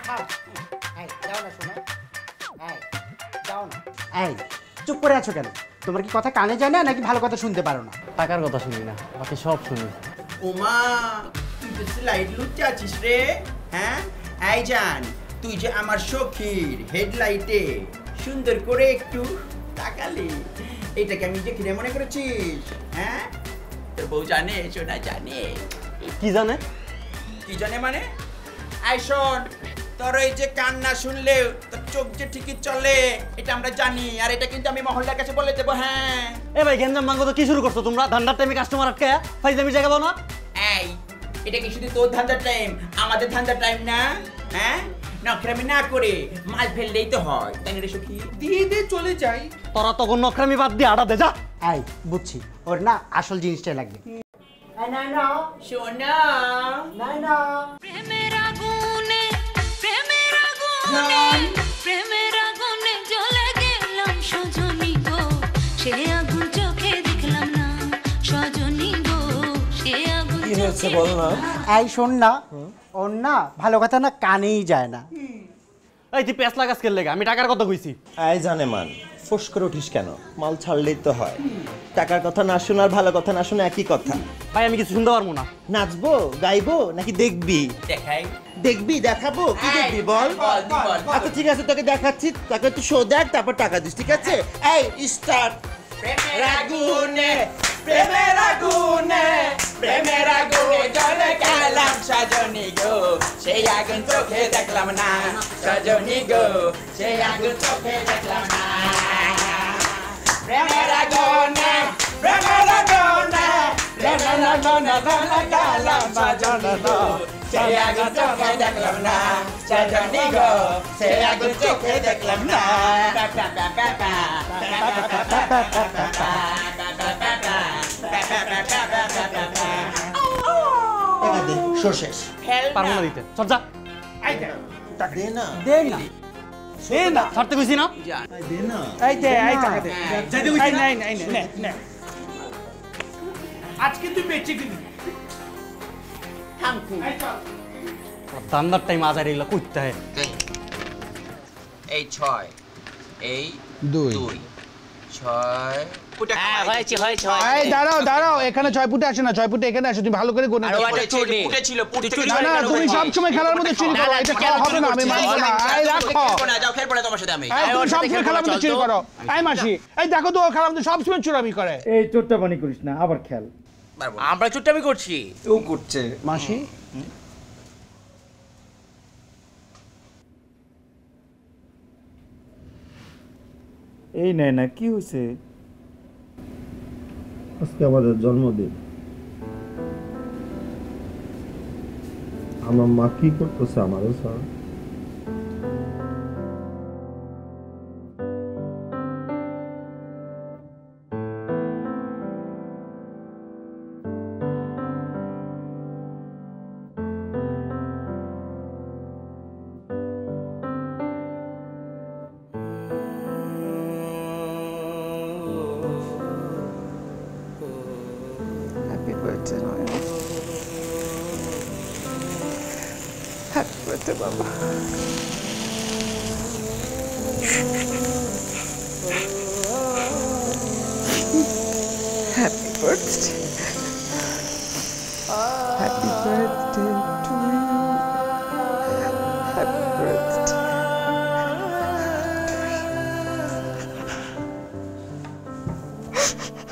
খাও এই যাও না শোনা এই যাও না এই চুপ করে আছো কেন তোমার কি কথা কানে যায় না নাকি ভালো কথা শুনতে পারো না টাকার কথা শুনি না বাকি সব শুনি ওমা তুই তো স্লাইড লুচাচ্ছিস রে হ্যাঁ এই জান তুই যে আমার সখীর হেডলাইটে সুন্দর করে একটু তাকালি এটাকে আমি দেখি রে মনে করেছিস হ্যাঁ তোর বউ জানে সোনা জানে কি জানে কি জানে মানে আই শোন তোর এই যে কান্না শুনলে তোর চোখ যে ঠিকই চলে এটা আমরা জানি আর এটা কিন্তু আমি মহল্লার কাছে বলে দেবো হ্যাঁ এ ভাই গেঞ্জাম মাঙ্গো তো কি শুরু করছো তোমরা ধান্দার টাইমে কাস্টমার আটকে ফাইজলামি জায়গা পাও না এই এটা কি শুধু তোর ধান্দার টাইম আমাদের ধান্দার টাইম না হ্যাঁ নখরামি না করে মাল ফেললেই তো হয় তাই না রে সখী দিয়ে দিয়ে চলে যাই তোরা তখন নখরামি বাদ দিয়ে আড়া দে যা এই বুঝছি ওর না আসল জিনিসটাই লাগবে না না সোনা না না প্রেমের আগুনে জ্বলে গেলাম সজনী গো সে আগুন চোখে দেখলাম না সজনী গো সে আগুন কি হয়েছে বল না এই শোন না ওর না ভালো কথা না কানেই যায় না এই তুই পেঁচ লাগাস কেন লেগে আমি টাকার কথা কইছি আই জানে মান ফোস করে উঠিস কেন মাল ছাড়লেই তো হয় টাকার কথা না শোনার ভালো কথা না শোনা একই কথা ভাই আমি কিছু শুনতে পারবো না নাচবো গাইবো নাকি দেখবি দেখাই দেখবি দেখাবো কি দেখবি বল বল, তুই বল, বল। আচ্ছা ঠিক আছে তোকে দেখাচ্ছি তাকে একটু শো দেখ তারপর টাকা দিস ঠিক আছে এই স্টার্ট প্রেমের আগুনে জ্বলে গেলাম সজনী গো সেই আগুন চোখে দেখলাম না সজনী গো সেই আগুন চোখে দেখলাম না প্রেমের আগুনে জ্বলে গেলাম সজনী গো সেই আগুন চোখে দেখলাম না সজনী গো সেই আগুন চোখে দেখলাম না টাকা দে শো শেষ পারবো না দিতে চল যা দে না দে না এ না ছাড়তে কইছি না দে না এই দে এই টাকা দে এই নাই নাই নে নে আজকে তুই বেঁচে গেলি ধান্দার টাইম আজ আর এগুলো করতে হয় এই 6 এই 2 6 এই দাঁড়াও দাঁড়াও এখানে 6 ফুটে আসে না 6 ফুটে এখানে আসে তুমি ভালো করে গুনে নাও। পুটে ছিল না না তুমি সব সময় খেলার মধ্যে চুরি করো এটা খাওয়া হবে না আমি মানবো না এই রাখো যাও খেলবো না তোমার সাথে আমি এই তুমি সব সময় খেলার মধ্যে চুরি করো এই মাসি এই দেখো তো ও খেলার মধ্যে সব সময় চুরামি করে এই চোরটা বানি করিস না আবার খেল আমরা চুট্টামি করছি ও করছে মাসি এই নেয় না কি হয়েছে আজকে আমাদের জন্মদিন আমার মা কি করতেছে আমারও sir Happy birthday, Ryan. Happy birthday, Baba. Happy birthday.